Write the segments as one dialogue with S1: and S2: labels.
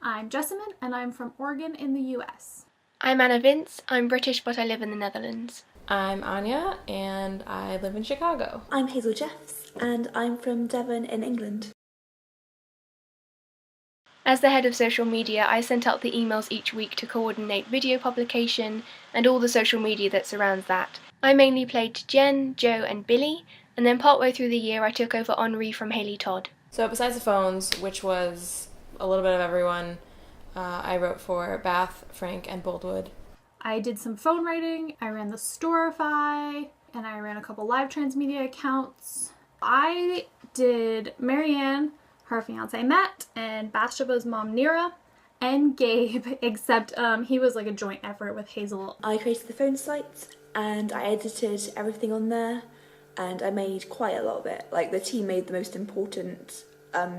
S1: I'm Jessamyn, and I'm from Oregon in the US.
S2: I'm Anna Vince. I'm British, but I live in the Netherlands.
S3: I'm Anya, and I live in Chicago.
S4: I'm Hazel Jeffs, and I'm from Devon in England.
S2: As the head of social media, I sent out the emails each week to coordinate video publication and all the social media that surrounds that. I mainly played Jen, Joe and Billy, and then partway through the year I took over Henri from Hayley Todd.
S3: So besides the phones, which was a little bit of everyone, I wrote for Beth, Frank, and Boldwood.
S1: I did some phone writing, I ran the Storify, and I ran a couple live Transmedia accounts. I did Muírenn, her fiance Matt, and Bathsheba's mom Nira, and Gabe, except he was like a joint effort with Hazel.
S4: I created the phone site and I edited everything on there, and I made quite a lot of it. Like, the team made the most important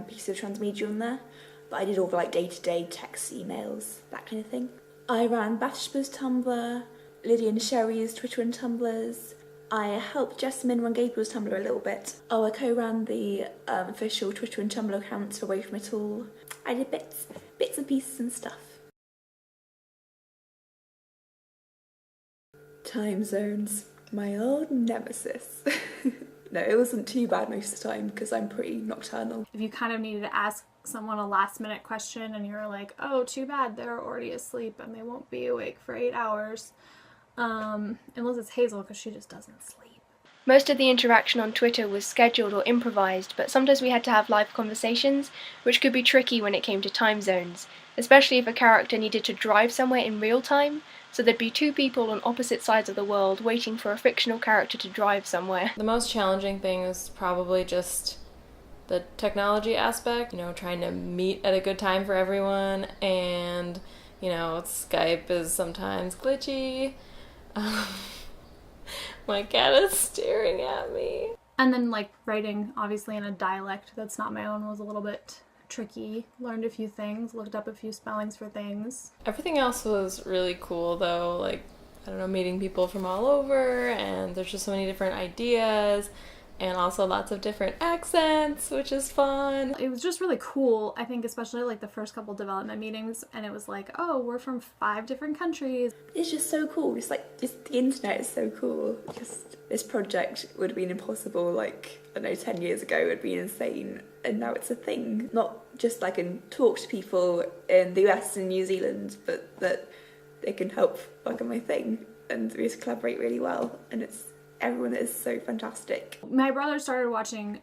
S4: piece of Transmedia on there, but I did all the like day-to-day text, emails, that kind of thing. I ran Bathsheba's Tumblr, Lydia and Sherry's Twitter and Tumblrs. I helped Jessamyn run Gabriel's Tumblr a little bit. Oh, I co-ran the official Twitter and Tumblr accounts for Away From It All. I did bits and pieces and stuff. Time zones, my old nemesis. No, it wasn't too bad most of the time because I'm pretty nocturnal.
S1: If you kind of needed to ask someone a last minute question and you're like, oh, too bad, they're already asleep and they won't be awake for 8 hours. Unless it's Hazel, because she just doesn't sleep.
S2: Most of the interaction on Twitter was scheduled or improvised, but sometimes we had to have live conversations, which could be tricky when it came to time zones, especially if a character needed to drive somewhere in real time, so there'd be two people on opposite sides of the world waiting for a fictional character to drive somewhere.
S3: The most challenging thing is probably just the technology aspect, trying to meet at a good time for everyone, and, Skype is sometimes glitchy. My cat is staring at me.
S1: And then like writing obviously in a dialect that's not my own was a little bit tricky. Learned a few things, looked up a few spellings for things.
S3: Everything else was really cool though, meeting people from all over, and there's just so many different ideas. And also lots of different accents, which is fun.
S1: It was just really cool, I think, especially like the first couple development meetings, and it was like, oh, we're from 5 different countries.
S4: It's just so cool. Just the internet is so cool. Just this project would have been impossible 10 years ago. It would be insane, and now it's a thing. Not just I can talk to people in the US and New Zealand, but that they can help work on my thing, and we just collaborate really well, and everyone is so fantastic.
S1: My brother started watching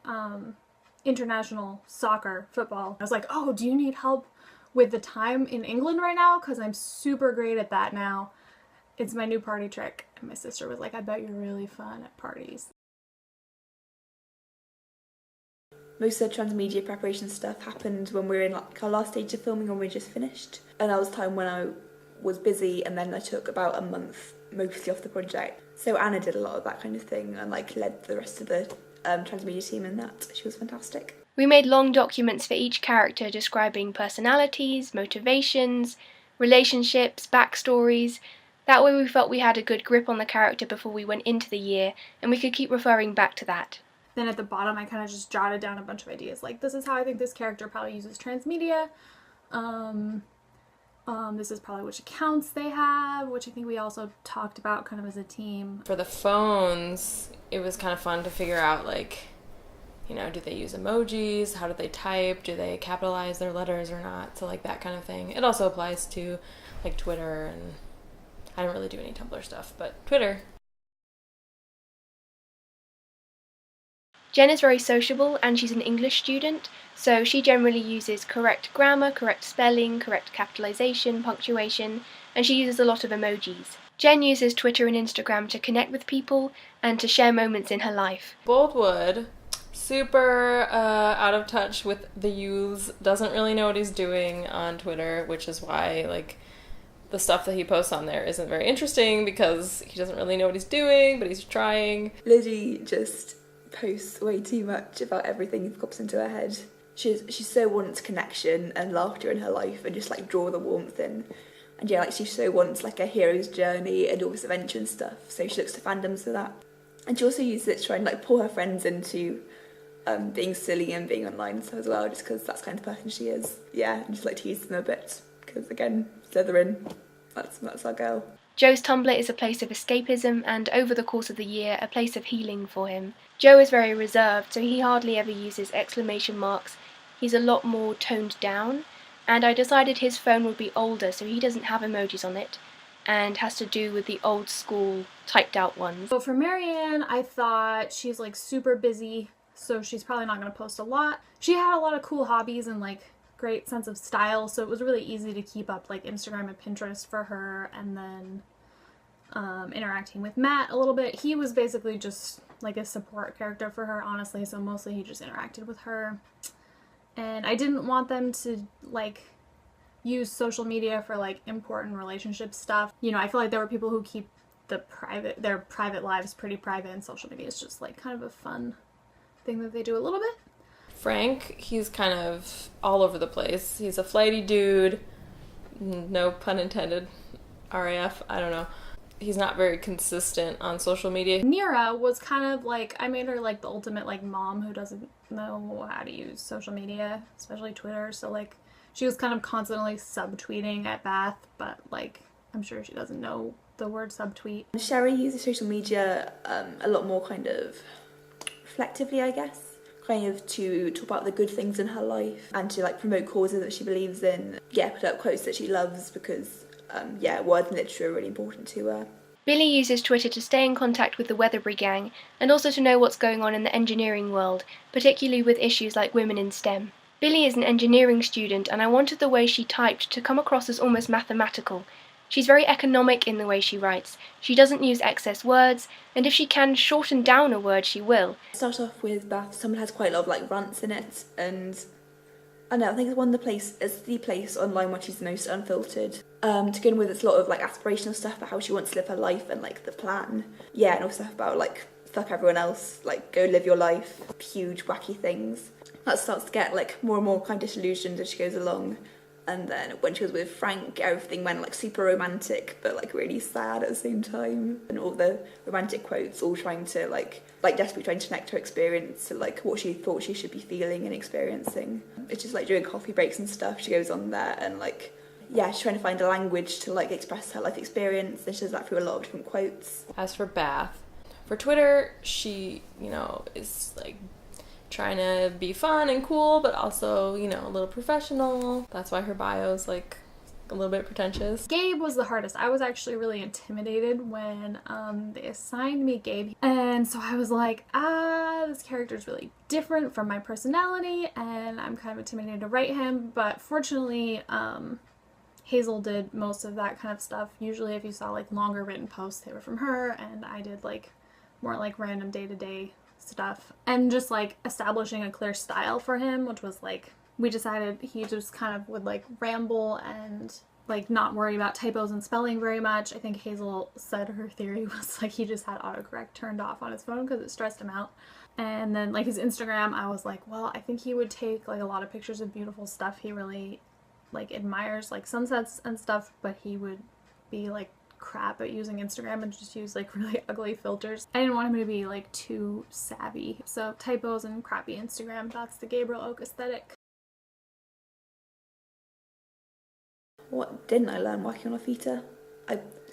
S1: international soccer, football. I was like, oh, do you need help with the time in England right now? Because I'm super great at that now. It's my new party trick. And my sister was like, I bet you're really fun at parties.
S4: Most of the Transmedia preparation stuff happened when we were in our last stage of filming, when we just finished. And that was a time when I was busy, and then I took about a month mostly off the project. So Anna did a lot of that kind of thing and led the rest of the Transmedia team in that. She was fantastic.
S2: We made long documents for each character describing personalities, motivations, relationships, backstories. That way we felt we had a good grip on the character before we went into the year, and we could keep referring back to that.
S1: Then at the bottom I kind of just jotted down a bunch of ideas. Like, this is how I think this character probably uses Transmedia. This is probably which accounts they have, which I think we also talked about kind of as a team.
S3: For the phones, it was kind of fun to figure out, do they use emojis? How do they type? Do they capitalize their letters or not? So, that kind of thing. It also applies to, Twitter, and I don't really do any Tumblr stuff, but Twitter.
S2: Jen is very sociable, and she's an English student, so she generally uses correct grammar, correct spelling, correct capitalization, punctuation, and she uses a lot of emojis. Jen uses Twitter and Instagram to connect with people and to share moments in her life.
S3: Boldwood, super out of touch with the youths, doesn't really know what he's doing on Twitter, which is why, the stuff that he posts on there isn't very interesting because he doesn't really know what he's doing, but he's trying.
S4: Liddy just posts way too much about everything that pops into her head. She so wants connection and laughter in her life, and just draw the warmth in. And yeah, she so wants a hero's journey and all this adventure and stuff, so she looks to fandoms for that. And she also uses it to try and pull her friends into being silly and being online and stuff as well, just because that's the kind of person she is. Yeah, and just like tease them a bit, because again, Slytherin, that's our girl.
S2: Joe's Tumblr is a place of escapism and, over the course of the year, a place of healing for him. Joe is very reserved, so he hardly ever uses exclamation marks. He's a lot more toned down, and I decided his phone would be older so he doesn't have emojis on it, and has to do with the old school typed out ones.
S1: So for Muírenn, I thought she's like super busy, so she's probably not going to post a lot. She had a lot of cool hobbies and like great sense of style, so it was really easy to keep up like Instagram and Pinterest for her, and then interacting with Matt a little bit. He was basically just like a support character for her, honestly, so mostly he just interacted with her. And I didn't want them to like use social media for like important relationship stuff. You know, I feel like there were people who keep their private lives pretty private, and social media is just like kind of a fun thing that they do a little bit.
S3: Frank, he's kind of all over the place. He's a flighty dude, no pun intended, RAF, I don't know. He's not very consistent on social media.
S1: Nira was kind of like, I made her like the ultimate like mom who doesn't know how to use social media, especially Twitter, so like she was kind of constantly subtweeting at Beth, but like I'm sure she doesn't know the word subtweet.
S4: Sherry uses social media a lot more kind of reflectively, I guess, kind of to talk about the good things in her life and to like promote causes that she believes in. Yeah, put up quotes that she loves because words and literature are really important to her.
S2: Billy uses Twitter to stay in contact with the Weatherbury gang and also to know what's going on in the engineering world, particularly with issues like women in STEM. Billy is an engineering student, and I wanted the way she typed to come across as almost mathematical. She's very economic in the way she writes. She doesn't use excess words, and if she can shorten down a word, she will.
S4: Start off with Beth. Someone has quite a lot of like rants in it, and I don't know, I think it's the place online where she's the most unfiltered. To begin with, it's a lot of like aspirational stuff about how she wants to live her life and like the plan. Yeah, and all stuff about like fuck everyone else, like go live your life, huge wacky things. That starts to get like more and more kind of disillusioned as she goes along. And then when she was with Frank, everything went like super romantic, but like really sad at the same time. And all the romantic quotes, all trying to like desperately trying to connect her experience to like what she thought she should be feeling and experiencing. It's just like during coffee breaks and stuff, she goes on there and like, yeah, she's trying to find a language to like express her life experience, and she does that through a lot of different quotes.
S3: As for Beth, for Twitter, she, is like trying to be fun and cool, but also, a little professional. That's why her bio's like a little bit pretentious.
S1: Gabe was the hardest. I was actually really intimidated when they assigned me Gabe, and so I was like, this character's really different from my personality, and I'm kind of intimidated to write him. But fortunately, Hazel did most of that kind of stuff. Usually if you saw like longer written posts, they were from her, and I did like more like random day-to-day stuff, and just like establishing a clear style for him, which was like, we decided he just kind of would like ramble and like not worry about typos and spelling very much. I think Hazel said her theory was like he just had autocorrect turned off on his phone because it stressed him out. And then like his Instagram, I was like, well, I think he would take like a lot of pictures of beautiful stuff. He really like admires like sunsets and stuff, but he would be like crap at using Instagram and just use like really ugly filters. I didn't want him to be like too savvy. So typos and crappy Instagram, that's the Gabriel Oak aesthetic.
S4: What didn't I learn working on AFitA?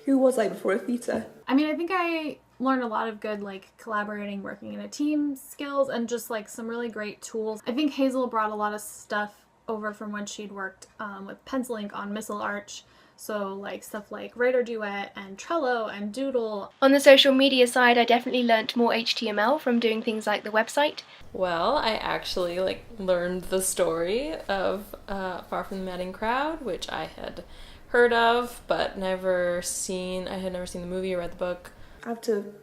S4: Who was I before AFitA?
S1: I mean, I think I learned a lot of good like collaborating, working in a team skills, and just like some really great tools. I think Hazel brought a lot of stuff over from when she'd worked with pencil ink on Missile Arch. So like stuff like Writer Duet and Trello and Doodle.
S2: On the social media side, I definitely learnt more HTML from doing things like the website.
S3: Well, I actually like learned the story of Far From the Madding Crowd, which I had heard of but never seen. I had never seen the movie or read the book.
S4: I have to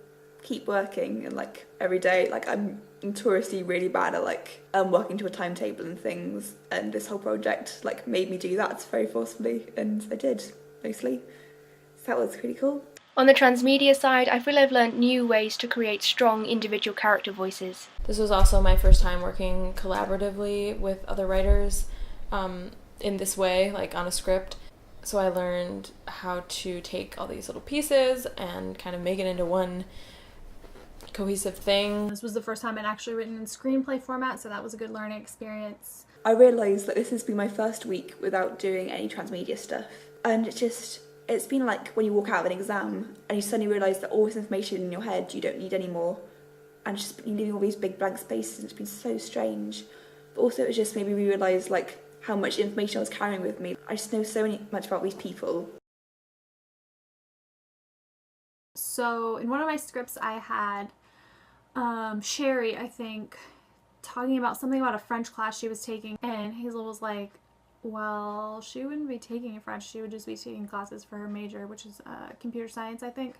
S4: keep working and like every day, like I'm notoriously really bad at like working to a timetable and things, and this whole project like made me do that very forcefully, and I did mostly, so that was pretty cool.
S2: On the transmedia side, I feel I've learnt new ways to create strong individual character voices.
S3: This was also my first time working collaboratively with other writers in this way, like on a script. So I learned how to take all these little pieces and kind of make it into one cohesive thing.
S1: This was the first time I'd actually written in screenplay format, so that was a good learning experience.
S4: I realised that this has been my first week without doing any transmedia stuff, and it's been like when you walk out of an exam and you suddenly realise that all this information in your head you don't need anymore, and just you're leaving all these big blank spaces, and it's been so strange. But also it just made me realise like how much information I was carrying with me. I just know so much about these people.
S1: So in one of my scripts I had Sherry, I think, talking about something about a French class she was taking, and Hazel was like, well, she wouldn't be taking French, she would just be taking classes for her major, which is computer science, I think.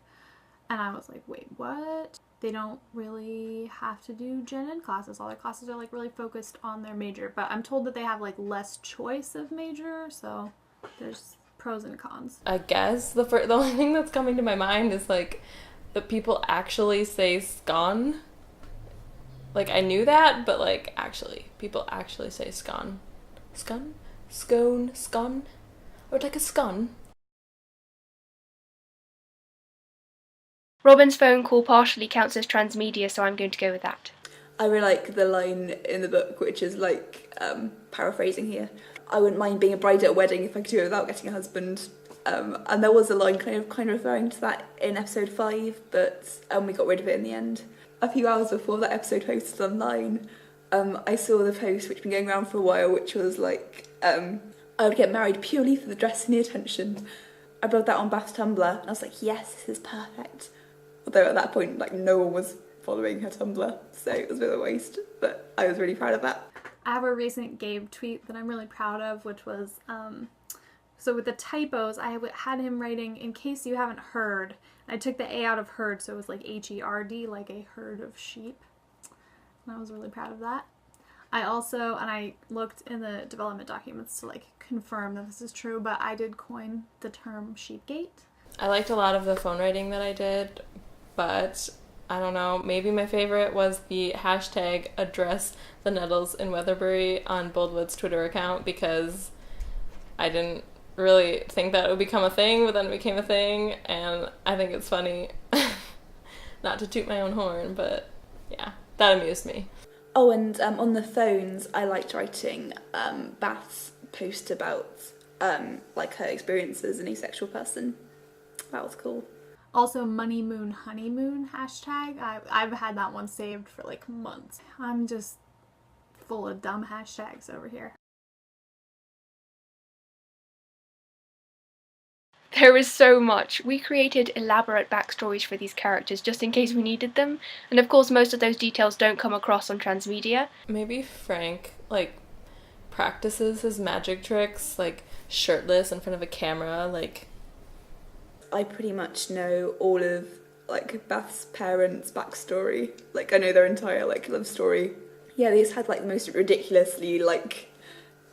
S1: And I was like, wait, what? They don't really have to do gen ed classes. All their classes are like really focused on their major, but I'm told that they have like less choice of major, so there's pros and cons.
S3: I guess the only thing that's coming to my mind is like that people actually say scone. Like I knew that, but like people actually say scone. Scone, or like a scone.
S2: Robin's phone call partially counts as transmedia, so I'm going to go with that.
S4: I really like the line in the book, which is like, paraphrasing here, I wouldn't mind being a bride at a wedding if I could do it without getting a husband. And there was a line kind of referring to that in episode 5, but we got rid of it in the end. A few hours before that episode posted online, I saw the post which had been going around for a while, which was like, I would get married purely for the dress and the attention. I wrote that on Beth's Tumblr, and I was like, yes, this is perfect. Although at that point, like, no one was following her Tumblr, so it was a bit of a waste, but I was really proud of that.
S1: I have a recent Gabe tweet that I'm really proud of, which was, so with the typos, I had him writing, in case you haven't heard. I took the A out of herd, so it was like H-E-R-D, like a herd of sheep. And I was really proud of that. I looked in the development documents to like confirm that this is true, but I did coin the term sheepgate.
S3: I liked a lot of the phone writing that I did, but I don't know, maybe my favorite was the hashtag address the nettles in Weatherbury on Boldwood's Twitter account, because I didn't really think that it would become a thing, but then it became a thing, and I think it's funny. Not to toot my own horn, but yeah, that amused me.
S4: Oh, and on the phones, I liked writing Beth's post about like her experience as an asexual person. That was cool.
S1: Also, Money Moon Honeymoon hashtag. I've had that one saved for like months. I'm just full of dumb hashtags over here.
S2: There is so much. We created elaborate backstories for these characters just in case we needed them, and of course most of those details don't come across on transmedia.
S3: Maybe Frank, like, practices his magic tricks, like, shirtless in front of a camera, like...
S4: I pretty much know all of, like, Beth's parents' backstory. Like, I know their entire, like, love story. Yeah, they just had, like, the most ridiculously, like,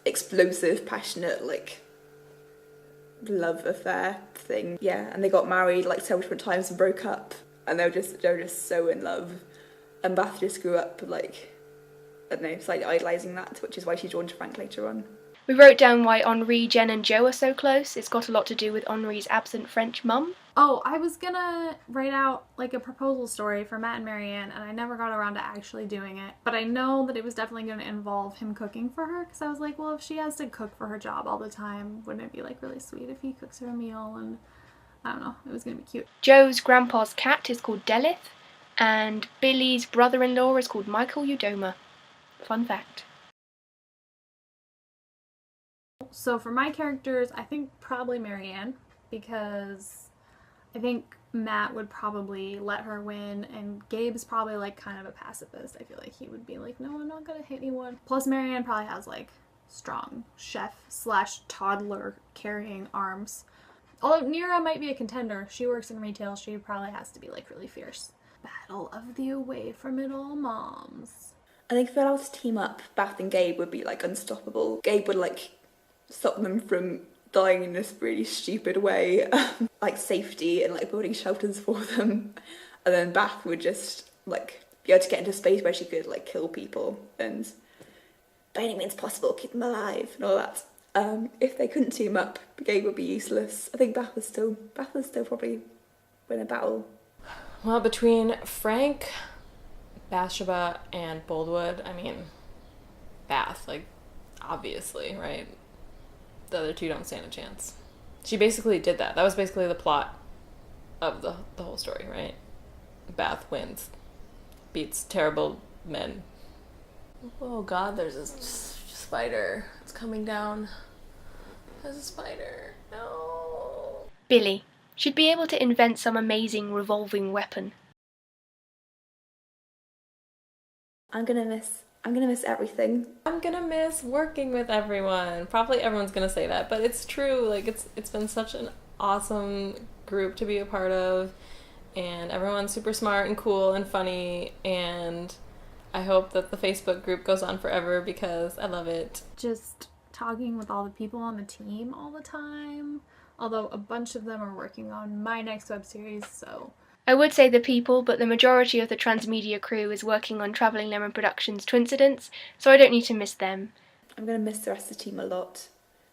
S4: explosive, passionate, like, love affair thing. Yeah, and they got married, like, several different times and broke up. And they were just so in love. And Beth just grew up, like, I don't know, slightly idolising that, which is why she's drawn to Frank later on.
S2: We wrote down why Henri, Jen and Jo are so close. It's got a lot to do with Henri's absent French mum.
S1: Oh, I was gonna write out like a proposal story for Matt and Marianne, and I never got around to actually doing it. But I know that it was definitely going to involve him cooking for her, because I was like, well, if she has to cook for her job all the time, wouldn't it be like really sweet if he cooks her a meal? And I don't know, it was going to be cute.
S2: Jo's grandpa's cat is called Delith, and Billy's brother-in-law is called Michael Udoma. Fun fact.
S1: So for my characters, I think probably Marianne, because I think Matt would probably let her win, and Gabe's probably like kind of a pacifist. I feel like he would be like, no, I'm not gonna hit anyone. Plus Marianne probably has like strong chef/toddler carrying arms. Although Nira might be a contender. She works in retail. She probably has to be like really fierce. Battle of the away from it all moms.
S4: I think if they're allowed to team up, Beth and Gabe would be like unstoppable. Gabe would like stop them from dying in this really stupid way, like safety and like building shelters for them, and then Beth would just like be able to get into space where she could like kill people and by any means possible keep them alive and all that. If they couldn't team up, Gabe would be useless. I think Beth would still probably win a battle.
S3: Well, between Frank, Bathsheba, and Boldwood, I mean, Bath, like, obviously, right? The other two don't stand a chance. She basically did that. That was basically the plot of the whole story, right? Bath wins. Beats terrible men. Oh god, there's a spider. It's coming down. There's a spider. No.
S2: Billy. She'd be able to invent some amazing revolving weapon.
S4: I'm gonna miss everything.
S3: I'm gonna miss working with everyone. Probably everyone's gonna say that, but it's true. Like, it's been such an awesome group to be a part of, and everyone's super smart and cool and funny, and I hope that the Facebook group goes on forever because I love it.
S1: Just talking with all the people on the team all the time, although a bunch of them are working on my next web series, so...
S2: I would say the people, but the majority of the Transmedia crew is working on Travelling Lemon Productions' Twincidence, so I don't need to miss them.
S4: I'm going to miss the rest of the team a lot,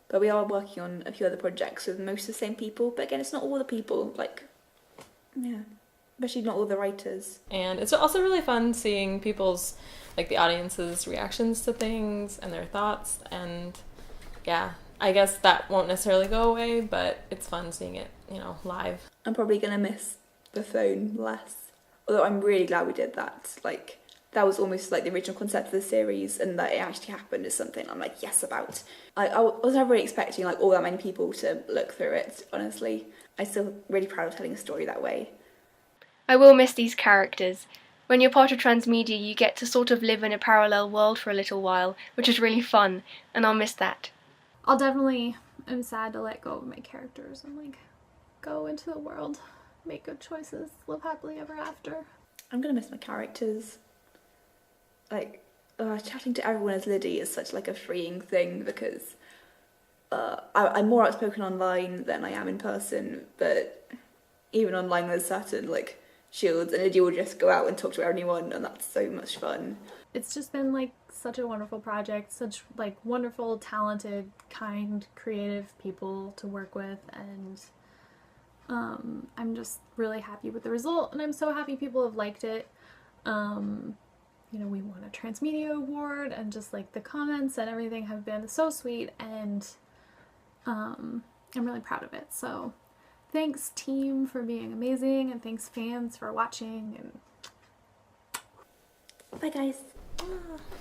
S4: but we are working on a few other projects with most of the same people, but again, it's not all the people, like, yeah, especially not all the writers.
S3: And it's also really fun seeing people's, like, the audience's reactions to things and their thoughts, and yeah, I guess that won't necessarily go away, but it's fun seeing it, you know, live.
S4: I'm probably going to miss the phone less, although I'm really glad we did that. Like, that was almost like the original concept of the series, and that it actually happened is something I'm like, yes about. I was never really expecting like all that many people to look through it, honestly. I'm still really proud of telling a story that way.
S2: I will miss these characters. When you're part of Transmedia, you get to sort of live in a parallel world for a little while, which is really fun, and I'll miss that.
S1: I'll definitely, I'm sad to let go of my characters and like go into the world, make good choices, live happily ever after.
S4: I'm gonna miss my characters. Like, chatting to everyone as Liddy is such like a freeing thing because I'm more outspoken online than I am in person, but even online there's certain like shields, and Liddy will just go out and talk to anyone, and that's so much fun.
S1: It's just been like such a wonderful project, such like wonderful, talented, kind, creative people to work with, and I'm just really happy with the result, and I'm so happy people have liked it. You know, we won a Transmedia award, and just like the comments and everything have been so sweet, and I'm really proud of it. So thanks team for being amazing, and thanks fans for watching, and
S4: bye guys.